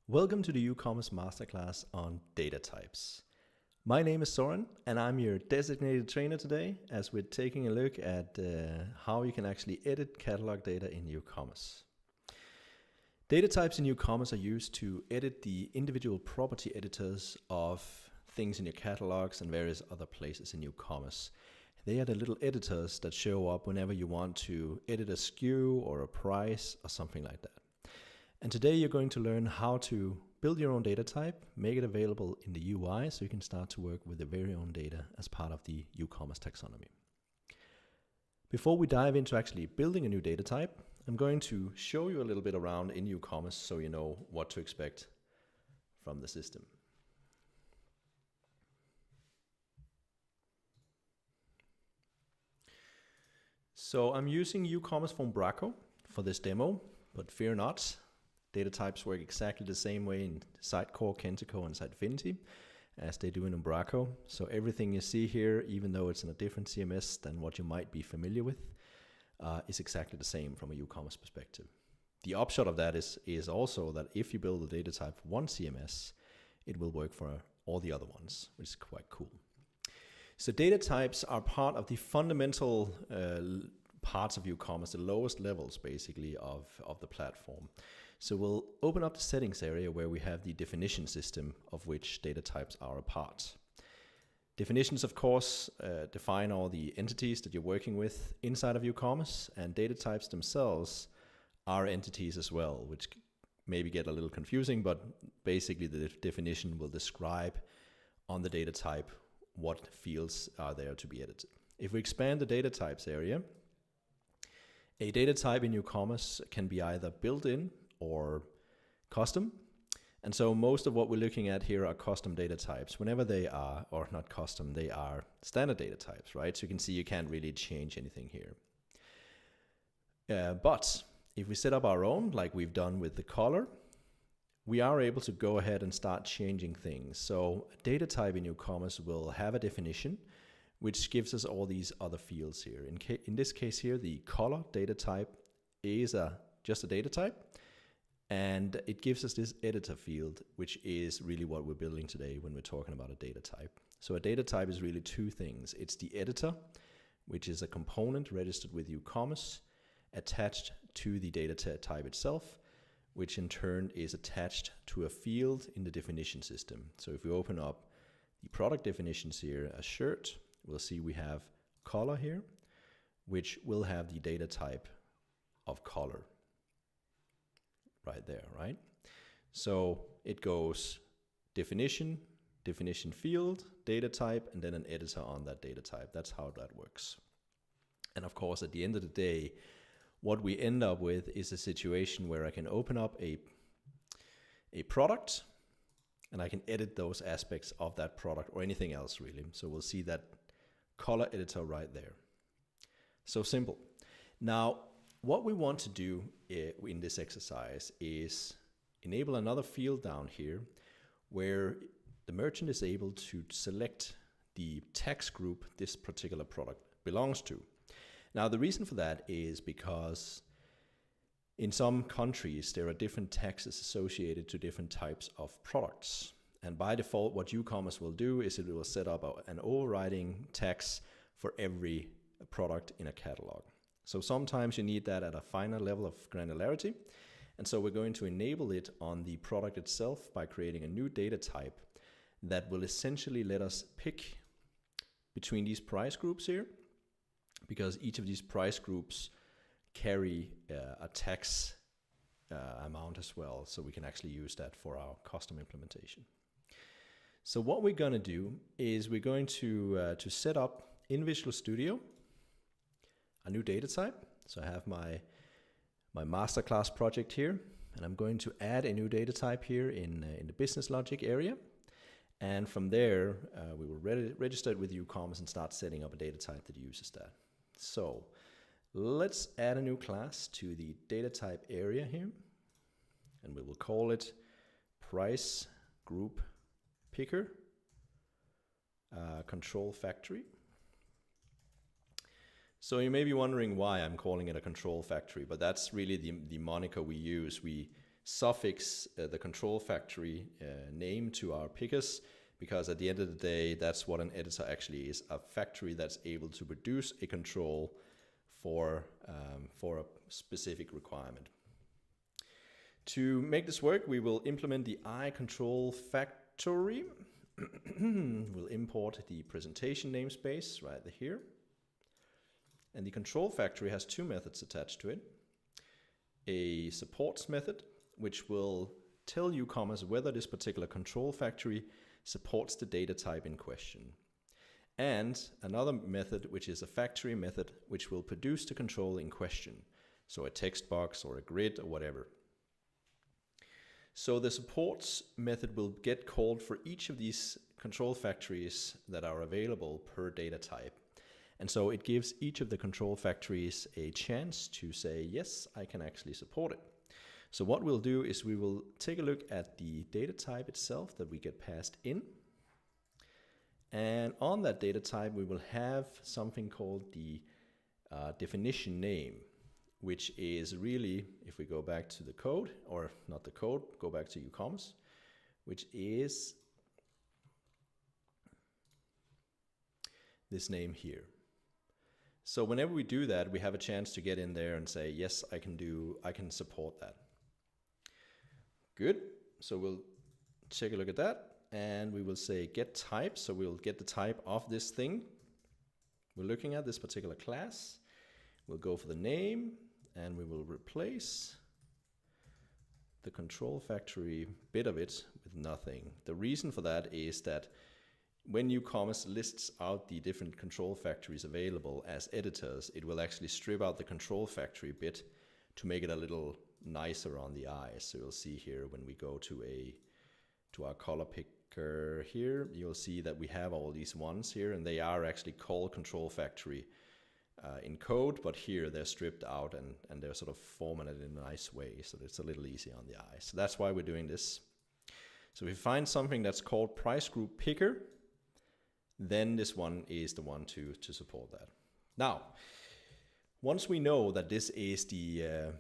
Welcome to the UCommerce Masterclass on data types. My name is Soren and I'm your designated trainer today as we're taking a look at how you can actually edit catalog data in UCommerce. Data types in UCommerce are used to edit the individual property editors of things in your catalogs and various other places in UCommerce. They are the little editors that show up whenever you want to edit a SKU or a price or something like that. And today you're going to learn how to build your own data type, make it available in the UI so you can start to work with the very own data as part of the UCommerce taxonomy. Before we dive into actually building a new data type, I'm going to show you a little bit around in UCommerce so you know what to expect from the system. So I'm using UCommerce from Braco for this demo, but fear not. Data types work exactly the same way in Sitecore, Kentico, and Sitefinity as they do in Umbraco. So everything you see here, even though it's in a different CMS than what you might be familiar with, is exactly the same from a UCommerce perspective. The upshot of that is also that if you build a data type for one CMS, it will work for all the other ones, which is quite cool. So data types are part of the fundamental parts of UCommerce, the lowest levels basically of the platform. So we'll open up the settings area where we have the definition system of which data types are a part. Definitions, of course, define all the entities that you're working with inside of UCommerce, and data types themselves are entities as well, which maybe get a little confusing, but basically the definition will describe on the data type what fields are there to be edited. If we expand the data types area, a data type in UCommerce can be either built-in or custom. And so most of what we're looking at here are custom data types. Whenever they are, or not custom, they are standard data types, right? So you can see you can't really change anything here. But if we set up our own, like we've done with the color, we are able to go ahead and start changing things. So a data type in UCommerce will have a definition, which gives us all these other fields here. In this case here, the color data type is just a data type. And it gives us this editor field, which is really what we're building today when we're talking about a data type. So a data type is really two things. It's the editor, which is a component registered with UCommerce, attached to the data type itself, which in turn is attached to a field in the definition system. So if we open up the product definitions here, a shirt, we'll see we have color here, which will have the data type of color. Right there, right? So it goes definition, definition field, data type, and then an editor on that data type. That's how that works. And of course, at the end of the day, what we end up with is a situation where I can open up a product and I can edit those aspects of that product or anything else really. So we'll see that color editor right there. So simple. Now, what we want to do in this exercise is enable another field down here where the merchant is able to select the tax group this particular product belongs to. Now, the reason for that is because in some countries there are different taxes associated to different types of products. And by default, what UCommerce will do is it will set up an overriding tax for every product in a catalog. So sometimes you need that at a finer level of granularity. And so we're going to enable it on the product itself by creating a new data type that will essentially let us pick between these price groups here, because each of these price groups carry a tax amount as well. So we can actually use that for our custom implementation. So what we're going to do is we're going to set up in Visual Studio a new data type. So I have my masterclass project here, and I'm going to add a new data type here in the business logic area. And from there, we will register it with UCommerce and start setting up a data type that uses that. So let's add a new class to the data type area here, and we will call it price group picker control factory. So you may be wondering why I'm calling it a control factory, but that's really the moniker we use. We suffix the control factory name to our pickers, because at the end of the day, that's what an editor actually is, a factory that's able to produce a control for a specific requirement. To make this work, we will implement the iControl factory. We'll import the presentation namespace right here. And the control factory has two methods attached to it. A supports method, which will tell UCOMMERCE whether this particular control factory supports the data type in question. And another method, which is a factory method, which will produce the control in question. So a text box or a grid or whatever. So the supports method will get called for each of these control factories that are available per data type. And so it gives each of the control factories a chance to say, yes, I can actually support it. So what we'll do is we will take a look at the data type itself that we get passed in. And on that data type, we will have something called the definition name, which is really, if we go back to the code, or not the code, go back to UCOMMERCE, which is this name here. So whenever we do that, we have a chance to get in there and say, yes, I can support that. Good. So we'll take a look at that, and we will say get type. So we'll get the type of this thing we're looking at, this particular class. We'll go for the name, and we will replace the control factory bit of it with nothing. The reason for that is that when UCOMMERCE lists out the different control factories available as editors, it will actually strip out the control factory bit to make it a little nicer on the eye. So you'll see here when we go to our color picker here, you'll see that we have all these ones here, and they are actually called control factory in code, but here they're stripped out and they're sort of formatted in a nice way, so that it's a little easy on the eye. So that's why we're doing this. So if we find something that's called price group picker, then this one is the one to support that. Now, once we know that this is the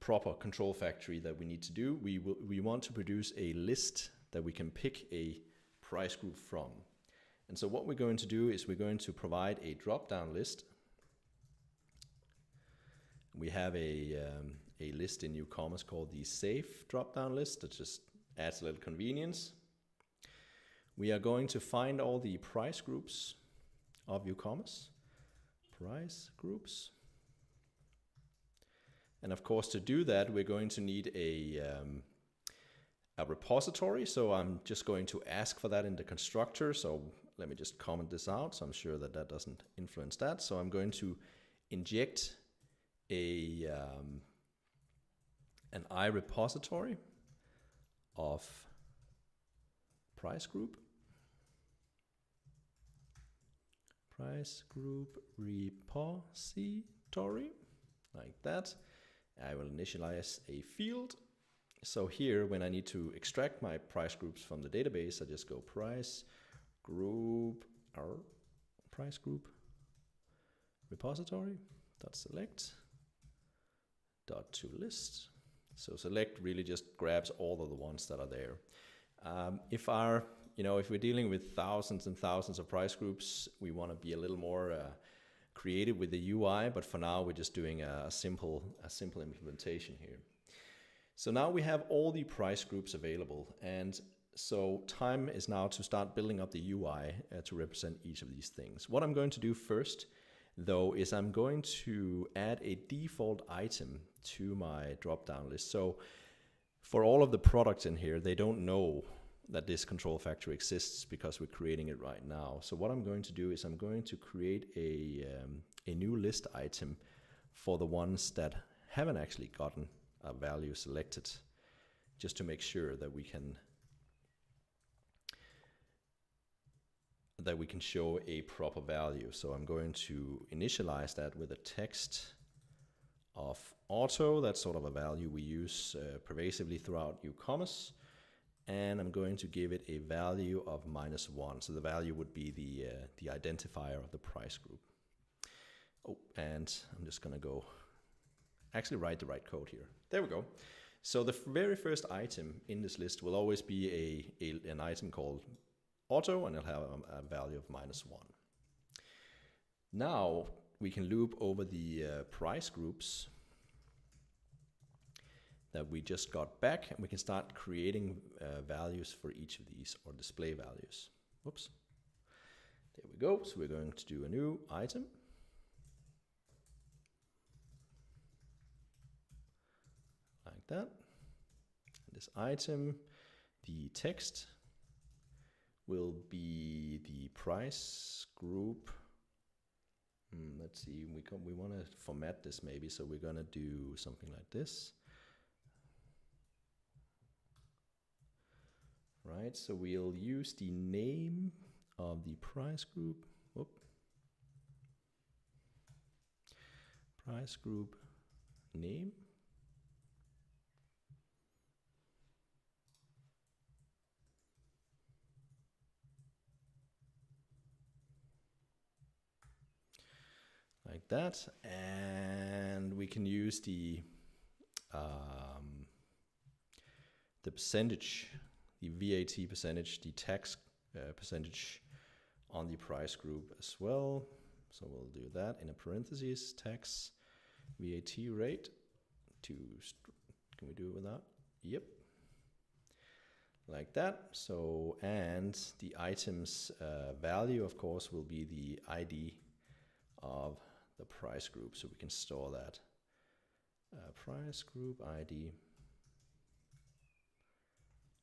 proper control factory that we need to do, we want to produce a list that we can pick a price group from. And so what we're going to do is we're going to provide a drop-down list. We have a list in UCOMMERCE called the safe drop-down list that just adds a little convenience. We are going to find all the price groups of UCOMMERCE. Price groups. And of course, to do that, we're going to need a repository. So I'm just going to ask for that in the constructor. So let me just comment this out, so I'm sure that that doesn't influence that. So I'm going to inject an iRepository of price group. Price group repository, like that. I will initialize a field. So here, when I need to extract my price groups from the database, I just go price group repository dot select dot to list. So select really just grabs all of the ones that are there. If we're dealing with thousands and thousands of price groups, we want to be a little more creative with the UI, but for now we're just doing a simple implementation here. So now we have all the price groups available, and so time is now to start building up the UI to represent each of these things. What I'm going to do first, though, is I'm going to add a default item to my drop-down list. So for all of the products in here, they don't know that this control factory exists because we're creating it right now. So what I'm going to do is I'm going to create a new list item for the ones that haven't actually gotten a value selected, just to make sure that we can show a proper value. So I'm going to initialize that with a text of auto. That's sort of a value we use pervasively throughout UCOMMERCE. And I'm going to give it a value of -1. So the value would be the identifier of the price group. Oh, and I'm just going to actually write the right code here. There we go. So the very first item in this list will always be an item called auto, and it'll have a value of -1. Now we can loop over the price groups that we just got back, and we can start creating values for each of these, or display values. Whoops. There we go. So we're going to do a new item. Like that. And this item, the text will be the price group. Let's see, we want to format this maybe, so we're going to do something like this. Right, so we'll use the name of the price group. Whoop. Price group name. Like that, and we can use the percentage, the VAT percentage, the tax percentage on the price group as well. So we'll do that in a parentheses, tax VAT rate to, can we do it with that? Yep. Like that. So, and the item's value, of course, will be the ID of the price group. So we can store that price group ID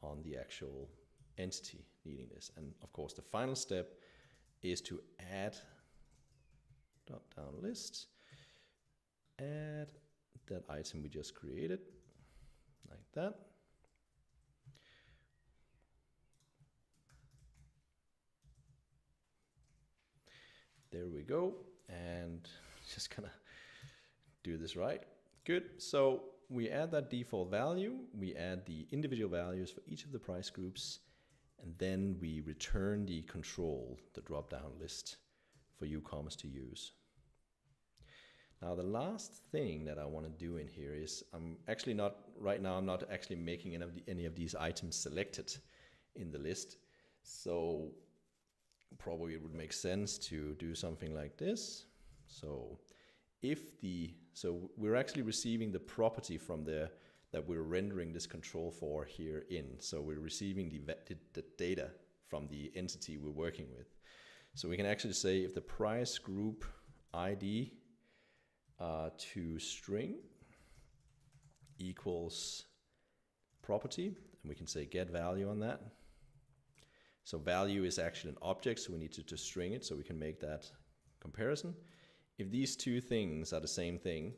on the actual entity needing this. And of course, the final step is to add drop-down list, add that item we just created, like that. There we go, and just gonna do this right. Good, so we add that default value, we add the individual values for each of the price groups, and then we return the control, the drop-down list for UCommerce to use. Now the last thing that I want to do in here is, I'm actually not, right now I'm not actually making any of these items selected in the list. So probably it would make sense to do something like this. So so we're actually receiving the property from there that we're rendering this control for here in. So we're receiving the data from the entity we're working with. So we can actually say if the price group ID to string equals property, and we can say get value on that. So value is actually an object, so we need to string it so we can make that comparison. If these two things are the same thing,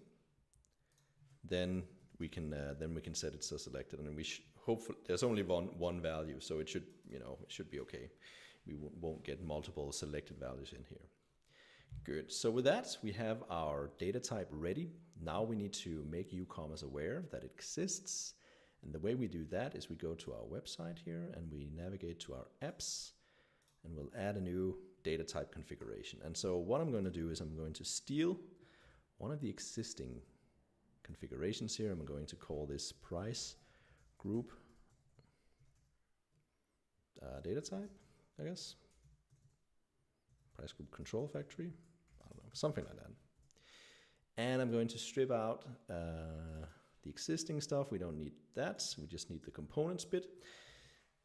then we can set it so selected, and we hopefully there's only one value, so it should, it should be okay. We won't get multiple selected values in here. Good. So with that, we have our data type ready. Now we need to make UCommerce aware that it exists. And the way we do that is we go to our website here and we navigate to our apps, and we'll add a new data type configuration. And so what I'm going to do is I'm going to steal one of the existing configurations here. I'm going to call this price group data type, I guess. Price group control factory, I don't know, something like that. And I'm going to strip out the existing stuff. We don't need that. We just need the components bit.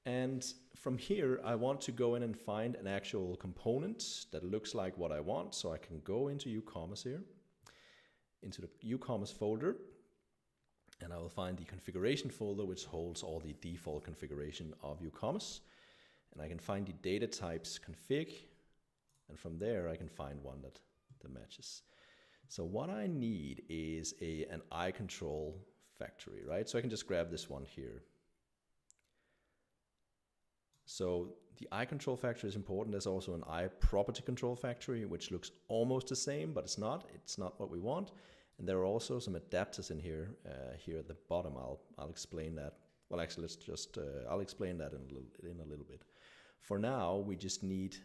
And from here, I want to go in and find an actual component that looks like what I want. So I can go into UCommerce here, into the UCommerce folder, and I will find the configuration folder, which holds all the default configuration of UCommerce. And I can find the data types config, and from there I can find one that matches. So what I need is an eye control factory, right? So I can just grab this one here. So the eye control factory is important. There's also an eye property control factory, which looks almost the same, but it's not. It's not what we want. And there are also some adapters in here, here at the bottom. I'll explain that. Well, actually, let's just I'll explain that in a little bit. For now, we just need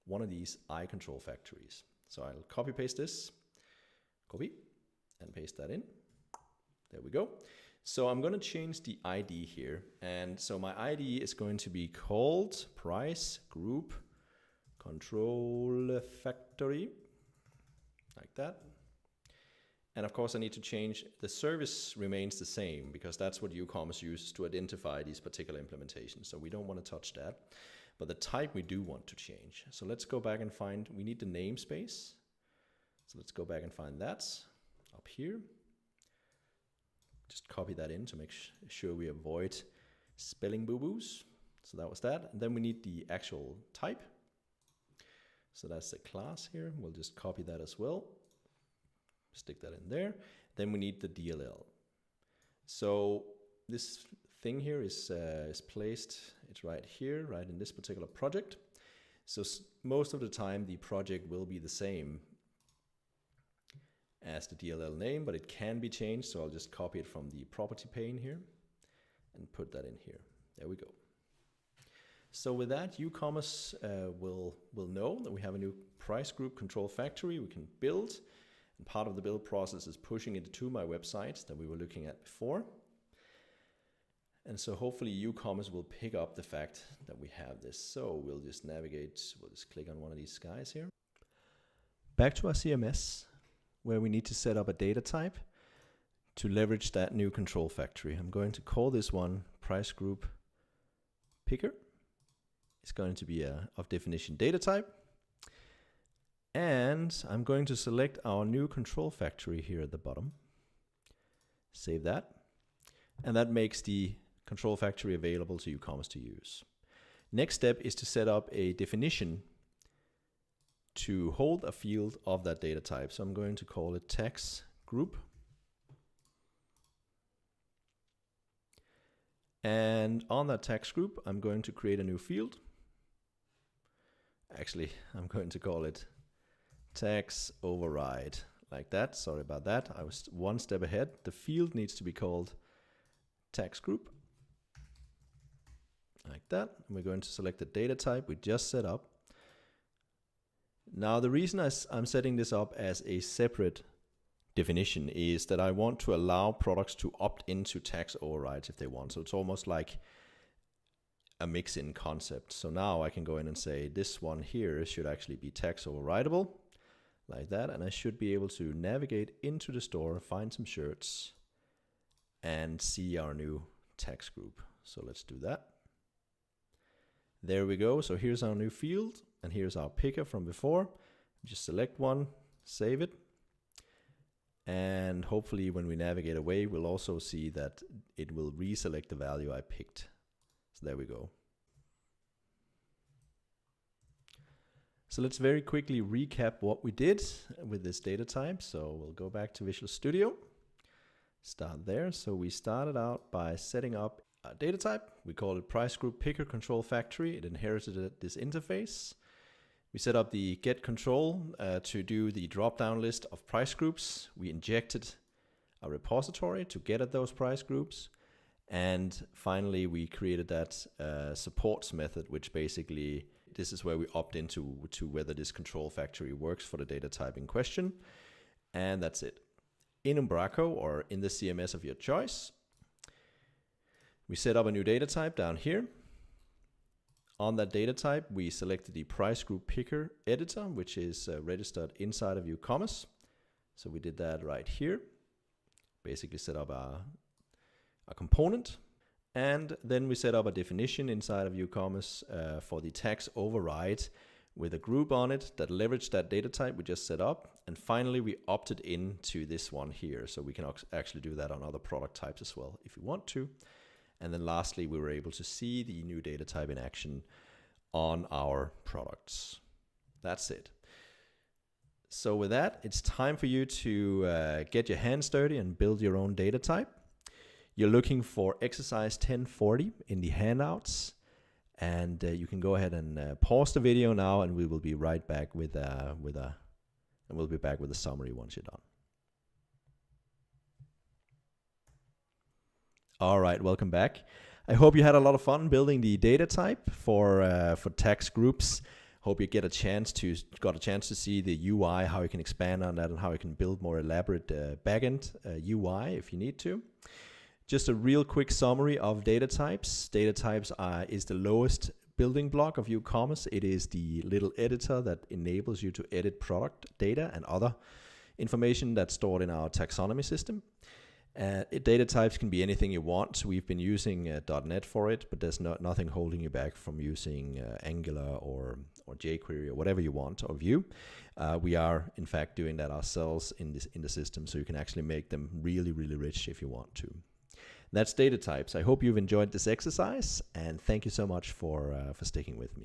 one of these eye control factories. So I'll copy paste this, copy, and paste that in. There we go. So I'm going to change the ID here. And so my ID is going to be called price group control factory, like that. And of course I need to change, the service remains the same because that's what UCommerce uses to identify these particular implementations. So we don't want to touch that, but the type we do want to change. So let's go back and find, we need the namespace. So let's go back and find that up here. Just copy that in to make sure we avoid spelling boo-boos. So that was that. And then we need the actual type. So that's the class here. We'll just copy that as well. Stick that in there. Then we need the DLL. So this thing here is placed, it's right here, right in this particular project. So most of the time the project will be the same as the DLL name, but it can be changed. So I'll just copy it from the property pane here and put that in here. There we go. So with that, UCommerce will know that we have a new price group control factory we can build. And part of the build process is pushing it to my website that we were looking at before. And so hopefully UCommerce will pick up the fact that we have this. So we'll just navigate, we'll just click on one of these guys here. Back to our CMS, where we need to set up a data type to leverage that new control factory. I'm going to call this one price group picker. It's going to be a of definition data type. And I'm going to select our new control factory here at the bottom. Save that. And that makes the control factory available to UCommerce to use. Next step is to set up a definition to hold a field of that data type. So I'm going to call it tax group. And on that tax group, I'm going to create a new field. Actually, I'm going to call it tax override, like that. Sorry about that. I was one step ahead. The field needs to be called tax group, like that. And we're going to select the data type we just set up. Now, the reason I'm setting this up as a separate definition is that I want to allow products to opt into tax overrides if they want. So it's almost like a mix-in concept. So now I can go in and say this one here should actually be tax overrideable, like that. And I should be able to navigate into the store, find some shirts, and see our new tax group. So let's do that. There we go. So here's our new field, and here's our picker from before. Just select one, save it. And hopefully when we navigate away, we'll also see that it will reselect the value I picked. So there we go. So let's very quickly recap what we did with this data type. So we'll go back to Visual Studio, start there. So we started out by setting up a data type. We call it price group picker control factory. It inherited this interface. We set up the get control to do the drop-down list of price groups. We injected a repository to get at those price groups. And finally, we created that supports method, which basically, this is where we opt into whether this control factory works for the data type in question. And that's it. In Umbraco, or in the CMS of your choice, we set up a new data type down here. On that data type, we selected the price group picker editor, which is registered inside of UCommerce. So we did that right here. Basically set up a component. And then we set up a definition inside of UCommerce for the tax override with a group on it that leveraged that data type we just set up. And finally, we opted into this one here. So we can actually do that on other product types as well if we want to. And then lastly, we were able to see the new data type in action on our products. That's it. So with that, it's time for you to get your hands dirty and build your own data type. You're looking for exercise 1040 in the handouts. And you can go ahead and pause the video now, and we will be right back with a summary once you're done. All right, welcome back. I hope you had a lot of fun building the data type for tax groups. Hope you got a chance to see the UI, how you can expand on that, and how you can build more elaborate backend UI if you need to. Just a real quick summary of data types. Data types is the lowest building block of UCommerce. It is the little editor that enables you to edit product data and other information that's stored in our taxonomy system. Data types can be anything you want. We've been using .NET for it, but there's nothing holding you back from using Angular or jQuery or whatever you want, or Vue. We are, in fact, doing that ourselves in the system, so you can actually make them really, really rich if you want to. That's data types. I hope you've enjoyed this exercise, and thank you so much for sticking with me.